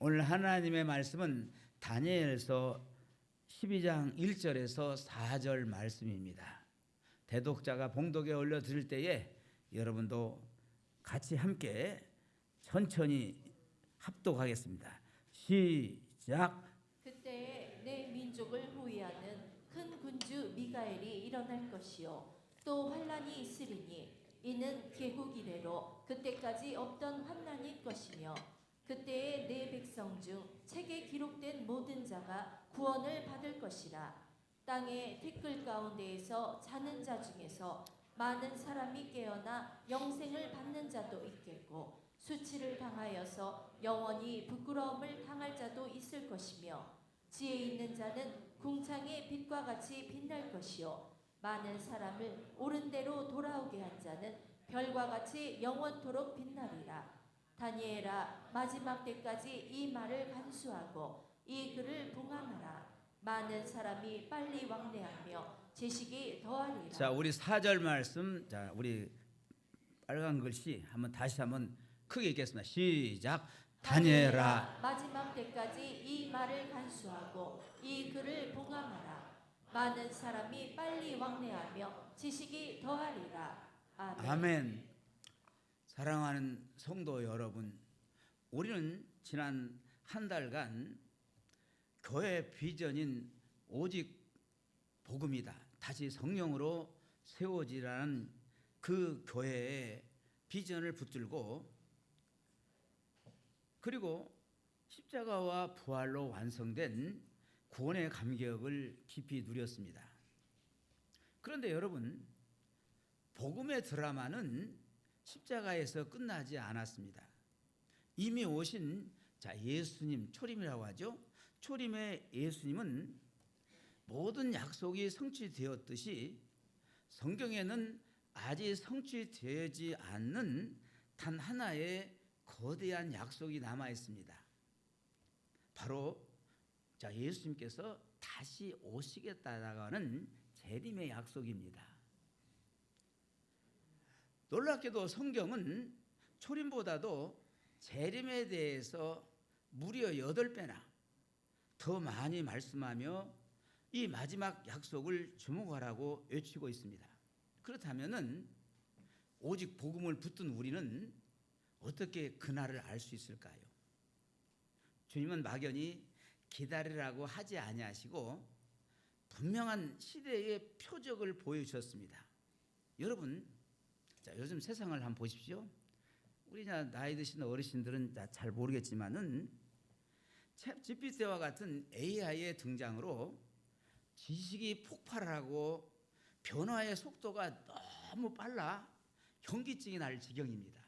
오늘 하나님의 말씀은 다니엘서 12장 1절에서 4절 말씀입니다. 대독자가 봉독에 올려드릴 때에 여러분도 같이 함께 천천히 합독하겠습니다. 시작. 그때에 내 민족을 호위하는 큰 군주 미가엘이 일어날 것이요 또 환난이 있으리니 이는 개국 이래로 그때까지 없던 환난일 것이며 그때에 내 백성 중 책에 기록된 모든 자가 구원을 받을 것이라. 땅의 티끌 가운데에서 자는 자 중에서 많은 사람이 깨어나 영생을 받는 자도 있겠고 수치를 당하여서 영원히 부끄러움을 당할 자도 있을 것이며 지혜 있는 자는 궁창의 빛과 같이 빛날 것이요 많은 사람을 옳은 대로 돌아오게 한 자는 별과 같이 영원토록 빛나리라. 다니엘아, 마지막 때까지 이 말을 간수하고 이 글을 봉함하라. 많은 사람이 빨리 왕래하며 지식이 더하리라. 자, 우리 4절 말씀, 자, 우리 빨간 글씨 다시 한번 크게 읽겠습니다. 시작. 다니엘아, 마지막 때까지 이 말을 간수하고 이 글을 봉함하라. 많은 사람이 빨리 왕래하며 지식이 더하리라. 아멘. 아멘. 사랑하는 성도 여러분, 우리는 지난 한 달간 교회 비전인 오직 복음이다, 다시 성령으로 세워지라는 그 교회의 비전을 붙들고, 그리고 십자가와 부활로 완성된 구원의 감격을 깊이 누렸습니다. 그런데 여러분, 복음의 드라마는 십자가에서 끝나지 않았습니다. 이미 오신 예수님, 초림이라고 하죠. 초림의 예수님은 모든 약속이 성취되었듯이 성경에는 아직 성취되지 않는 단 하나의 거대한 약속이 남아 있습니다. 바로 예수님께서 다시 오시겠다라고 하는 재림의 약속입니다. 놀랍게도 성경은 초림보다도 재림에 대해서 무려 8배나 더 많이 말씀하며 이 마지막 약속을 주목하라고 외치고 있습니다. 그렇다면 오직 복음을 붙든 우리는 어떻게 그날을 알 수 있을까요? 주님은 막연히 기다리라고 하지 아니하시고 분명한 시대의 표적을 보여주셨습니다. 여러분, 요즘 세상을 한번 보십시오. 우리 나이 드신 어르신들은 잘 모르겠지만은 챗 GPT와 같은 AI의 등장으로 지식이 폭발하고 변화의 속도가 너무 빨라 현기증이 날 지경입니다.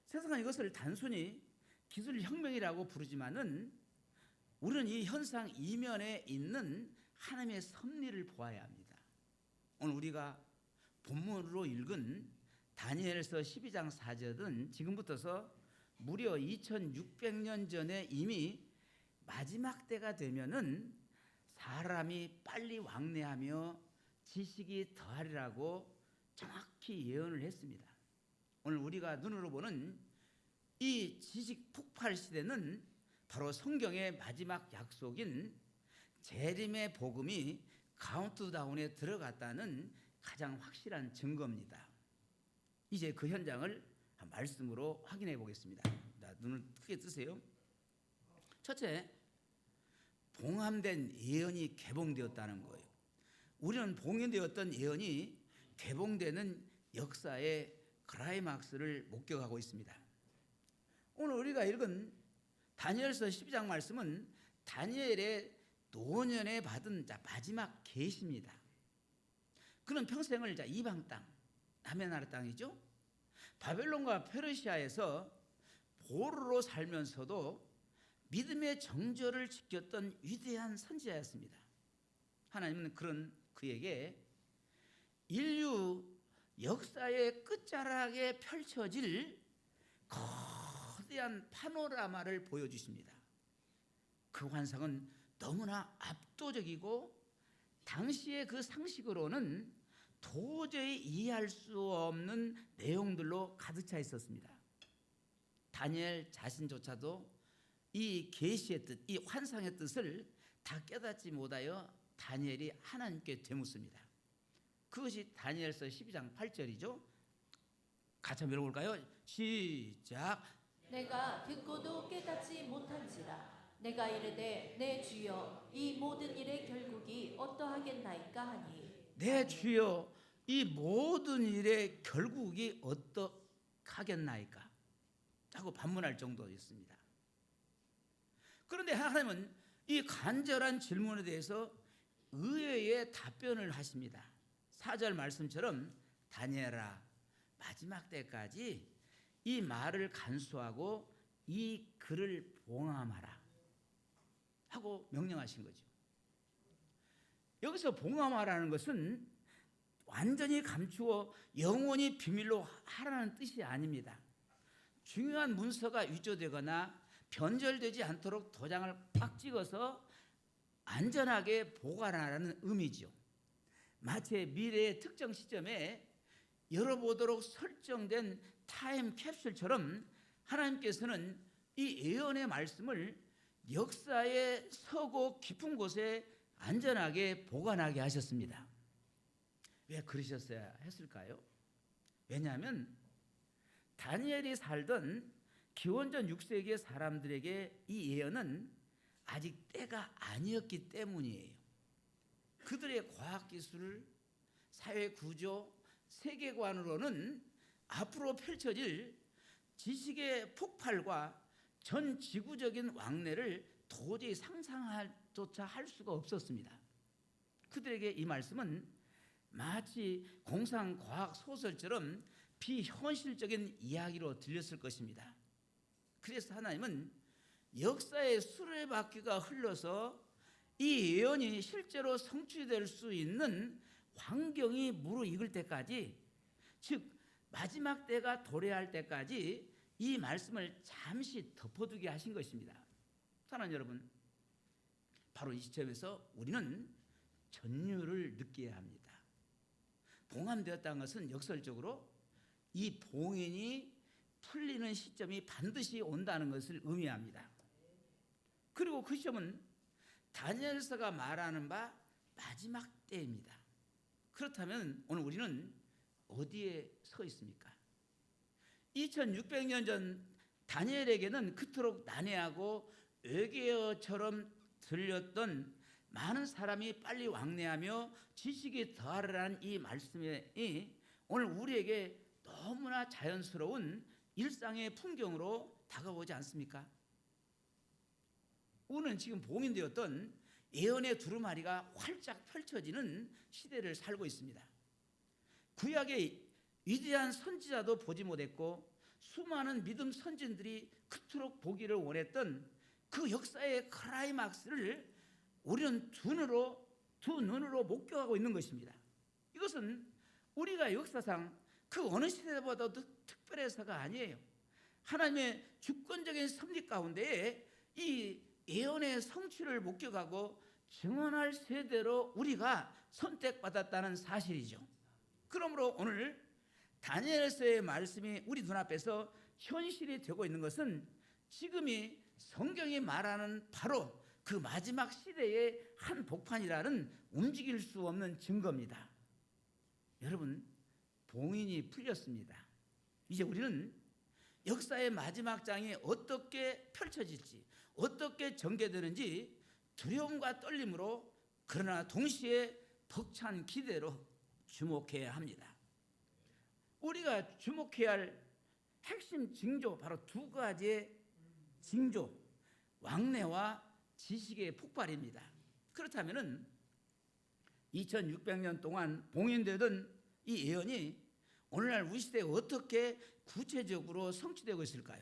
세상은 이것을 단순히 기술 혁명이라고 부르지만은 우리는 이 현상 이면에 있는 하나님의 섭리를 보아야 합니다. 오늘 우리가 본문으로 읽은 다니엘서 12장 4절은 지금부터서 무려 2600년 전에 이미 마지막 때가 되면은 사람이 빨리 왕래하며 지식이 더하리라고 정확히 예언을 했습니다. 오늘 우리가 눈으로 보는 이 지식 폭발 시대는 바로 성경의 마지막 약속인 재림의 복음이 카운트다운에 들어갔다는 가장 확실한 증거입니다. 이제 그 현장을 말씀으로 확인해 보겠습니다. 눈을 크게 뜨세요. 첫째, 봉함된 예언이 개봉되었다는 거예요. 우리는 봉인되었던 예언이 개봉되는 역사의 클라이막스를 목격하고 있습니다. 오늘 우리가 읽은 다니엘서 12장 말씀은 다니엘의 노년에 받은 마지막 계시입니다. 그는 평생을 이방 땅, 남의 나라 땅이죠, 바벨론과 페르시아에서 포로로 살면서도 믿음의 정절을 지켰던 위대한 선지자였습니다. 하나님은 그런 그에게 인류 역사의 끝자락에 펼쳐질 거대한 파노라마를 보여주십니다. 그 환상은 너무나 압도적이고 당시의 그 상식으로는 도저히 이해할 수 없는 내용들로 가득 차 있었습니다. 다니엘 자신조차도 이 계시의 뜻, 이 환상의 뜻을 다 깨닫지 못하여 다니엘이 하나님께 되묻습니다. 그것이 다니엘서 12장 8절이죠. 같이 한번 읽어볼까요? 시작. 내가 듣고도 깨닫지 못한지라 내가 이르되 내 주여 이 모든 일의 결국이 어떠하겠나이까 하니 내 주여 이 모든 일의 결국이 어떠하겠나이까 하고 반문할 정도였습니다. 그런데 하나님은 이 간절한 질문에 대해서 의외의 답변을 하십니다. 4절 말씀처럼 다니엘아 마지막 때까지 이 말을 간수하고 이 글을 봉함하라 하고 명령하신 거죠. 여기서 봉함하라는 것은 완전히 감추어 영원히 비밀로 하라는 뜻이 아닙니다. 중요한 문서가 위조되거나 변절되지 않도록 도장을 팍 찍어서 안전하게 보관하라는 의미죠. 마치 미래의 특정 시점에 열어보도록 설정된 타임 캡슐처럼 하나님께서는 이 예언의 말씀을 역사의 서고 깊은 곳에 안전하게 보관하게 하셨습니다. 왜 그러셨어야 했을까요? 왜냐하면 다니엘이 살던 기원전 6세기의 사람들에게 이 예언은 아직 때가 아니었기 때문이에요. 그들의 과학기술, 사회구조, 세계관으로는 앞으로 펼쳐질 지식의 폭발과 전 지구적인 왕래를 도저히 상상조차 할 수가 없었습니다. 그들에게 이 말씀은 마치 공상과학 소설처럼 비현실적인 이야기로 들렸을 것입니다. 그래서 하나님은 역사의 수레바퀴가 흘러서 이 예언이 실제로 성취될 수 있는 환경이 무르익을 때까지, 즉 마지막 때가 도래할 때까지 이 말씀을 잠시 덮어두게 하신 것입니다. 사랑하는 여러분, 바로 이 시점에서 우리는 전율을 느껴야 합니다. 봉함되었다는 것은 역설적으로 이 봉인이 풀리는 시점이 반드시 온다는 것을 의미합니다. 그리고 그 시점은 다니엘서가 말하는 바 마지막 때입니다. 그렇다면 오늘 우리는 어디에 서 있습니까? 2600년 전 다니엘에게는 그토록 난해하고 외계어처럼 들렸던 많은 사람이 빨리 왕래하며 지식이 더하라는 이 말씀이 오늘 우리에게 너무나 자연스러운 일상의 풍경으로 다가오지 않습니까? 우리는 지금 봉인되었던 예언의 두루마리가 활짝 펼쳐지는 시대를 살고 있습니다. 구약의 위대한 선지자도 보지 못했고 수많은 믿음 선진들이 그토록 보기를 원했던 그 역사의 클라이막스를 우리는 두 눈으로 목격하고 있는 것입니다. 이것은 우리가 역사상 그 어느 시대보다도 특별해서가 아니에요. 하나님의 주권적인 섭리 가운데에 이 예언의 성취를 목격하고 증언할 세대로 우리가 선택받았다는 사실이죠. 그러므로 오늘 다니엘서의 말씀이 우리 눈앞에서 현실이 되고 있는 것은 지금이 성경이 말하는 바로 그 마지막 시대의 한 복판이라는 움직일 수 없는 증거입니다. 여러분, 봉인이 풀렸습니다. 이제 우리는 역사의 마지막 장이 어떻게 펼쳐질지, 어떻게 전개되는지 두려움과 떨림으로, 그러나 동시에 벅찬 기대로 주목해야 합니다. 우리가 주목해야 할 핵심 징조, 바로 두 가지의 징조, 왕래와 지식의 폭발입니다. 그렇다면 2600년 동안 봉인되던 이 예언이 오늘날 우리 시대에 어떻게 구체적으로 성취되고 있을까요?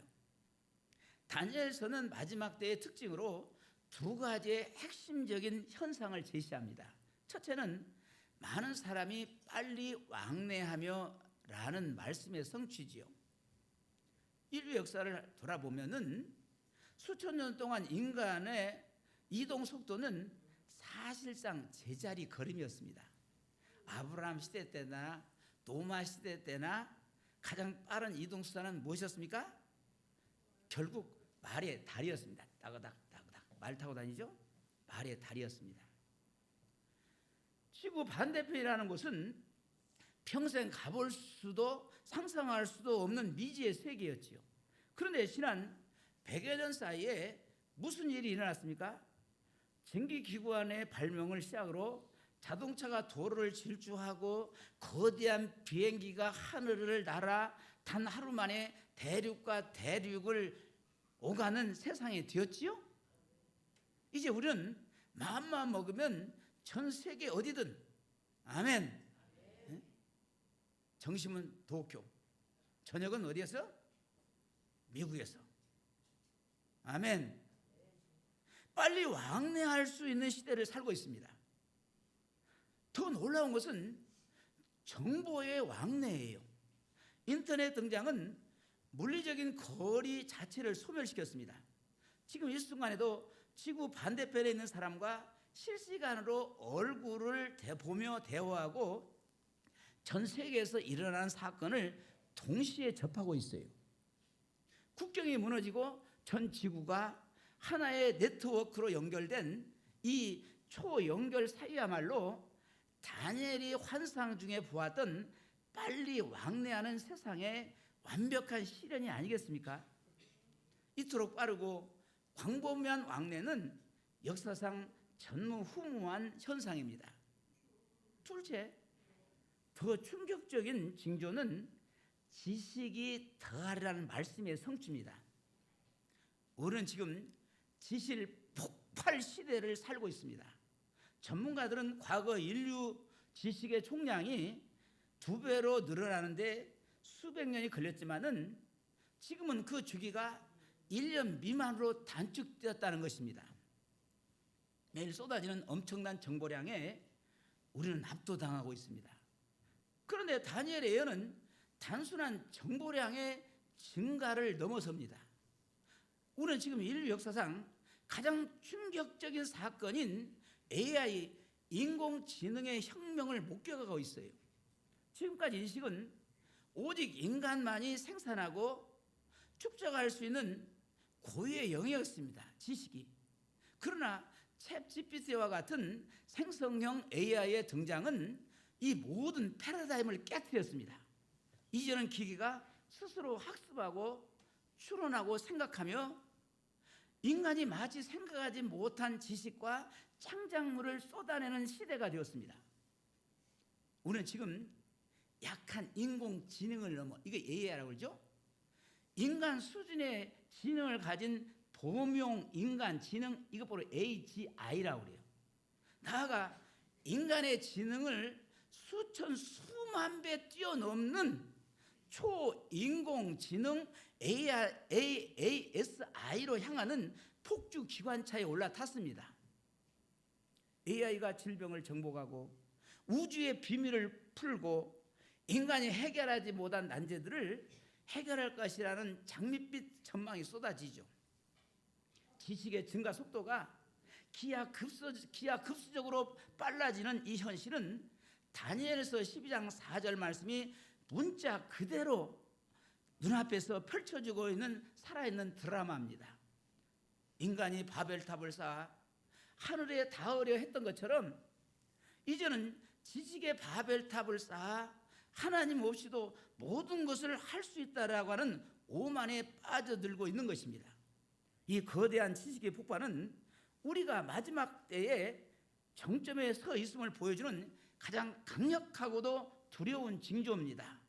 다니엘서는 마지막 때의 특징으로 두 가지의 핵심적인 현상을 제시합니다. 첫째는 많은 사람이 빨리 왕래하며 라는 말씀의 성취지요. 인류 역사를 돌아보면은 수천 년 동안 인간의 이동 속도는 사실상 제자리 걸음이었습니다. 아브라함 시대 때나 노마 시대 때나 가장 빠른 이동 수단은 무엇이었습니까? 결국 말의 달이었습니다. 따그닥 말 타고 다니죠? 말의 달이었습니다. 지구 반대편이라는 곳은 평생 가볼 수도 상상할 수도 없는 미지의 세계였지요. 그런데 지난 100여 년 사이에 무슨 일이 일어났습니까? 전기기관의 발명을 시작으로 자동차가 도로를 질주하고 거대한 비행기가 하늘을 날아 단 하루 만에 대륙과 대륙을 오가는 세상이 되었지요. 이제 우리는 마음만 먹으면 전 세계 어디든 아멘. 점심은 도쿄, 저녁은 어디에서? 미국에서. 아멘. 빨리 왕래할 수 있는 시대를 살고 있습니다. 더 놀라운 것은 정보의 왕래예요. 인터넷 등장은 물리적인 거리 자체를 소멸시켰습니다. 지금 이 순간에도 지구 반대편에 있는 사람과 실시간으로 얼굴을 보며 대화하고 전 세계에서 일어나는 사건을 동시에 접하고 있어요. 국경이 무너지고 전 지구가 하나의 네트워크로 연결된 이 초연결 사이야말로 다니엘이 환상 중에 보았던 빨리 왕래하는 세상의 완벽한 실현이 아니겠습니까? 이토록 빠르고 광범위한 왕래는 역사상 전무후무한 현상입니다. 둘째, 더 충격적인 징조는 지식이 더하리라는 말씀의 성취입니다. 우리는 지금 지식 폭발 시대를 살고 있습니다. 전문가들은 과거 인류 지식의 총량이 2배로 늘어나는데 수백 년이 걸렸지만은 지금은 그 주기가 1년 미만으로 단축되었다는 것입니다. 매일 쏟아지는 엄청난 정보량에 우리는 압도당하고 있습니다. 그런데 다니엘의 예언은 단순한 정보량의 증가를 넘어섭니다. 우리는 지금 인류 역사상 가장 충격적인 사건인 AI, 인공지능의 혁명을 목격하고 있어요. 지금까지 인식은 오직 인간만이 생산하고 축적할 수 있는 고유의 영역이었습니다. 지식이. 그러나 챗GPT와 같은 생성형 AI의 등장은 이 모든 패러다임을 깨뜨렸습니다. 이제는 기기가 스스로 학습하고 추론하고 생각하며 인간이 마치 생각하지 못한 지식과 창작물을 쏟아내는 시대가 되었습니다. 우리는 지금 약한 인공지능을 넘어, 이게 AI라고 그러죠? 인간 수준의 지능을 가진 범용 인간 지능, 이것 바로 AGI라고 그래요. 나아가 인간의 지능을 수천 수만 배 뛰어넘는 초인공지능 ASI로 향하는 폭주 기관차에 올라탔습니다. AI가 질병을 정복하고 우주의 비밀을 풀고 인간이 해결하지 못한 난제들을 해결할 것이라는 장밋빛 전망이 쏟아지죠. 지식의 증가 속도가 기하급수적으로 빨라지는 이 현실은 다니엘서 12장 4절 말씀이 문자 그대로 눈앞에서 펼쳐지고 있는 살아있는 드라마입니다. 인간이 바벨탑을 쌓아 하늘에 닿으려 했던 것처럼 이제는 지식의 바벨탑을 쌓아 하나님 없이도 모든 것을 할 수 있다라고 하는 오만에 빠져들고 있는 것입니다. 이 거대한 지식의 폭발은 우리가 마지막 때에 정점에 서 있음을 보여주는 가장 강력하고도 두려운 징조입니다.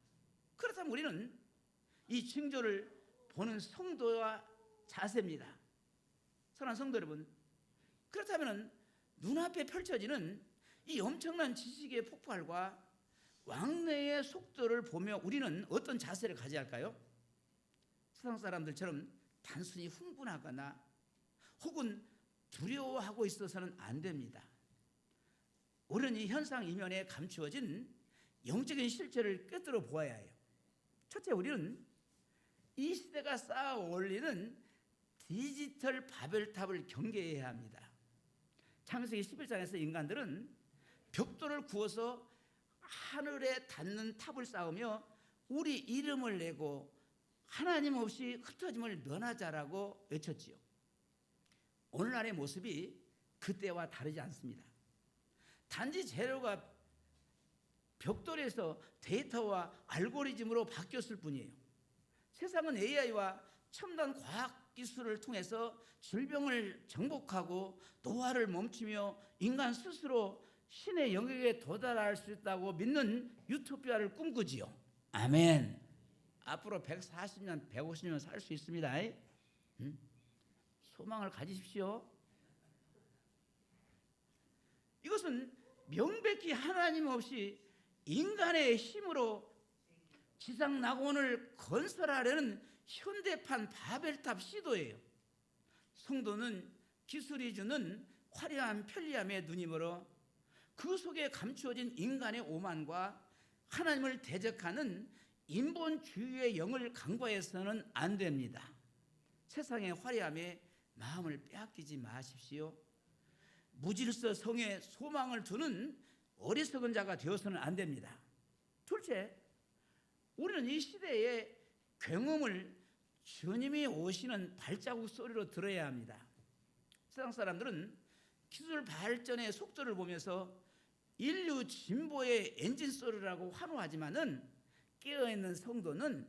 그렇다면 우리는 이 징조를 보는 성도와 자세입니다. 사랑하는 성도 여러분, 그렇다면 눈앞에 펼쳐지는 이 엄청난 지식의 폭발과 왕래의 속도를 보며 우리는 어떤 자세를 가져야 할까요? 세상 사람들처럼 단순히 흥분하거나 혹은 두려워하고 있어서는 안 됩니다. 우리는 이 현상 이면에 감추어진 영적인 실체를 꿰뚫어 보아야 해요. 첫째, 우리는 이 시대가 쌓아 올리는 디지털 바벨탑을 경계해야 합니다. 창세기 11장에서 인간들은 벽돌을 구워서 하늘에 닿는 탑을 쌓으며 우리 이름을 내고 하나님 없이 흩어짐을 면하자라고 외쳤지요. 오늘날의 모습이 그때와 다르지 않습니다. 단지 재료가 벽돌에서 데이터와 알고리즘으로 바뀌었을 뿐이에요. 세상은 AI와 첨단 과학 기술을 통해서 질병을 정복하고 노화를 멈추며 인간 스스로 신의 영역에 도달할 수 있다고 믿는 유토피아를 꿈꾸지요. 아멘. 앞으로 140년, 150년 살 수 있습니다. 소망을 가지십시오. 이것은 명백히 하나님 없이 인간의 힘으로 지상 낙원을 건설하려는 현대판 바벨탑 시도예요. 성도는 기술이 주는 화려한 편리함에 눈이 멀어 그 속에 감추어진 인간의 오만과 하나님을 대적하는 인본주의의 영을 간과해서는 안 됩니다. 세상의 화려함에 마음을 빼앗기지 마십시오. 무질서 성에 소망을 두는 어리석은 자가 되어서는 안 됩니다. 둘째, 우리는 이 시대의 굉음을 주님이 오시는 발자국 소리로 들어야 합니다. 세상 사람들은 기술 발전의 속도를 보면서 인류 진보의 엔진 소리라고 환호하지만은 깨어있는 성도는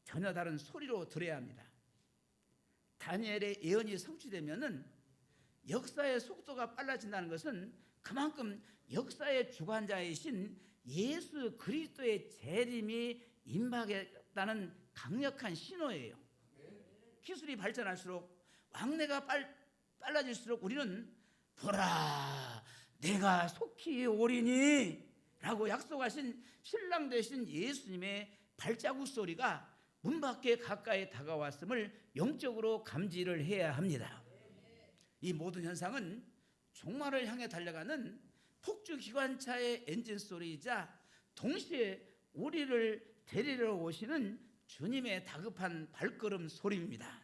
전혀 다른 소리로 들어야 합니다. 다니엘의 예언이 성취되면은 역사의 속도가 빨라진다는 것은 그만큼 역사의 주관자이신 예수 그리스도의 재림이 임박했다는 강력한 신호예요. 기술이 발전할수록 왕래가 빨라질수록 우리는 보라 내가 속히 오리니 라고 약속하신 신랑 되신 예수님의 발자국 소리가 문 밖에 가까이 다가왔음을 영적으로 감지를 해야 합니다. 이 모든 현상은 종말을 향해 달려가는 폭주 기관차의 엔진 소리이자 동시에 우리를 데리러 오시는 주님의 다급한 발걸음 소리입니다.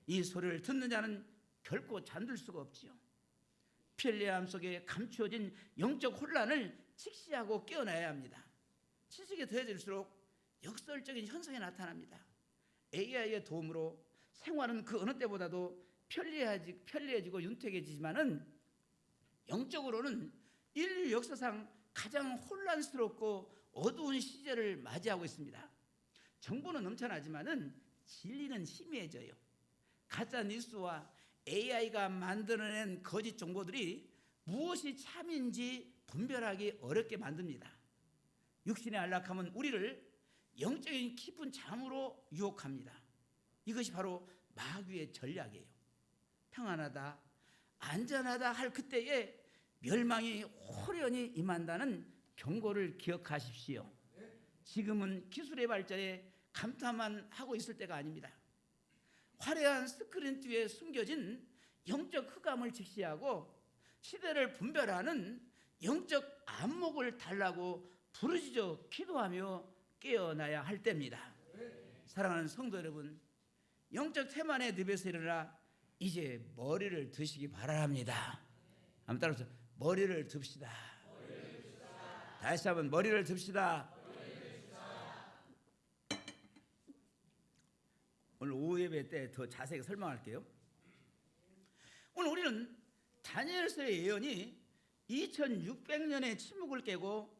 이 소리를 듣는 자는 결코 잠들 수가 없지요. 편리함 속에 감추어진 영적 혼란을 직시하고 깨어나야 합니다. 지식이 더해질수록 역설적인 현상이 나타납니다. AI의 도움으로 생활은 그 어느 때보다도 편리해지고 윤택해지지만은 영적으로는 인류 역사상 가장 혼란스럽고 어두운 시절을 맞이하고 있습니다. 정보는 넘쳐나지만은 진리는 희미해져요. 가짜 뉴스와 AI가 만들어낸 거짓 정보들이 무엇이 참인지 분별하기 어렵게 만듭니다. 육신의 안락함은 우리를 영적인 깊은 잠으로 유혹합니다. 이것이 바로 마귀의 전략이에요. 평안하다, 안전하다 할 그때에 멸망이 호련히 임한다는 경고를 기억하십시오. 지금은 기술의 발전에 감탄만 하고 있을 때가 아닙니다. 화려한 스크린 뒤에 숨겨진 영적 흑암을 직시하고 시대를 분별하는 영적 안목을 달라고 부르짖어 기도하며 깨어나야 할 때입니다. 사랑하는 성도 여러분, 영적 태만의 늪에서 일어나 이제 머리를 드시기 바랍니다. 한번 따라서 머리를 듭시다. 다시 한번 머리를 듭시다. 오늘 오후 예배 때 더 자세히 설명할게요. 오늘 우리는 다니엘서의 예언이 2600년의 침묵을 깨고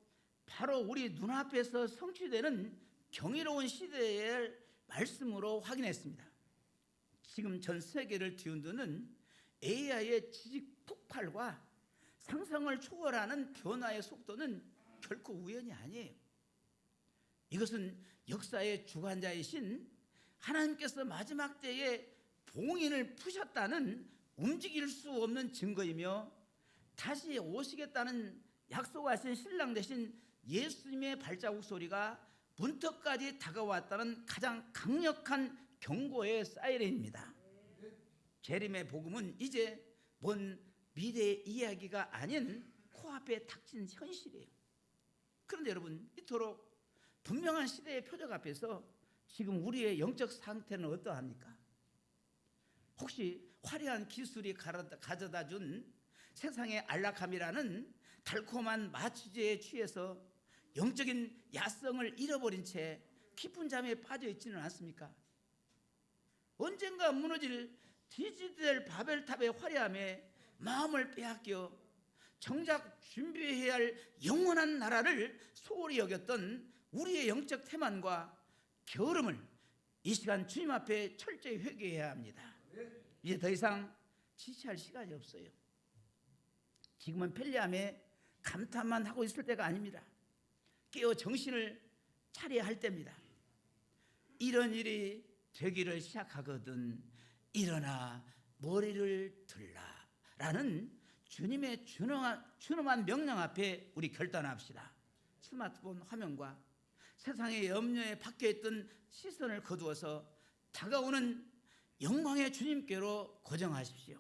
바로 우리 눈앞에서 성취되는 경이로운 시대의 말씀으로 확인했습니다. 지금 전 세계를 뒤흔드는 AI의 지식 폭발과 상상을 초월하는 변화의 속도는 결코 우연이 아니에요. 이것은 역사의 주관자이신 하나님께서 마지막 때에 봉인을 푸셨다는 움직일 수 없는 증거이며 다시 오시겠다는 약속하신 신랑 되신 예수님의 발자국 소리가 문턱까지 다가왔다는 가장 강력한 경고의 사이렌입니다. 재림의 복음은 이제 먼 미래의 이야기가 아닌 코앞에 닥친 현실이에요. 그런데 여러분, 이토록 분명한 시대의 표적 앞에서 지금 우리의 영적 상태는 어떠합니까? 혹시 화려한 기술이 가져다 준 세상의 안락함이라는 달콤한 마취제에 취해서 영적인 야성을 잃어버린 채 깊은 잠에 빠져 있지는 않습니까? 언젠가 무너질 뒤집될 바벨탑의 화려함에 마음을 빼앗겨 정작 준비해야 할 영원한 나라를 소홀히 여겼던 우리의 영적 태만과 게으름을 이 시간 주님 앞에 철저히 회개해야 합니다. 이제 더 이상 지체할 시간이 없어요. 지금은 편리함에 감탄만 하고 있을 때가 아닙니다. 깨어 정신을 차려야 할 때입니다. 이런 일이 되기를 시작하거든 일어나 머리를 들라라는 주님의 준엄한 명령 앞에 우리 결단합시다. 스마트폰 화면과 세상의 염려에 박혀있던 시선을 거두어서 다가오는 영광의 주님께로 고정하십시오.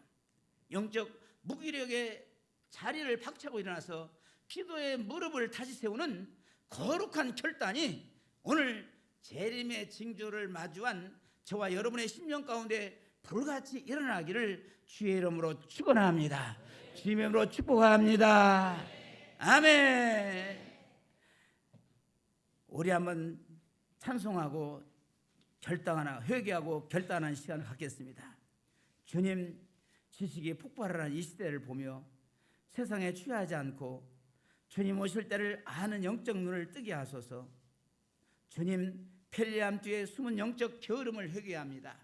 영적 무기력의 자리를 박차고 일어나서 기도의 무릎을 다시 세우는 거룩한 결단이 오늘 재림의 징조를 마주한 저와 여러분의 심령 가운데 불같이 일어나기를 주의 이름으로 축원합니다. 주님의 이름으로 축복합니다. 아멘. 우리 한번 찬송하고 결단하나 회개하고 결단하는 시간을 갖겠습니다. 주님, 지식이 폭발하는 이 시대를 보며 세상에 취하지 않고 주님 오실 때를 아는 영적 눈을 뜨게 하소서. 주님, 편리함 뒤에 숨은 영적 게으름을 회개합니다.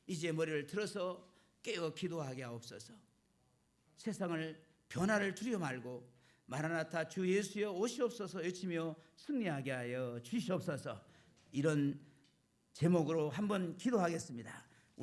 이제 머리를 들어서 깨어 기도하게 하옵소서. 세상을 변화를 두려 말고 마라나타 주 예수여 오시옵소서 외치며 승리하게 하여 주시옵소서. 이런 제목으로 한번 기도하겠습니다.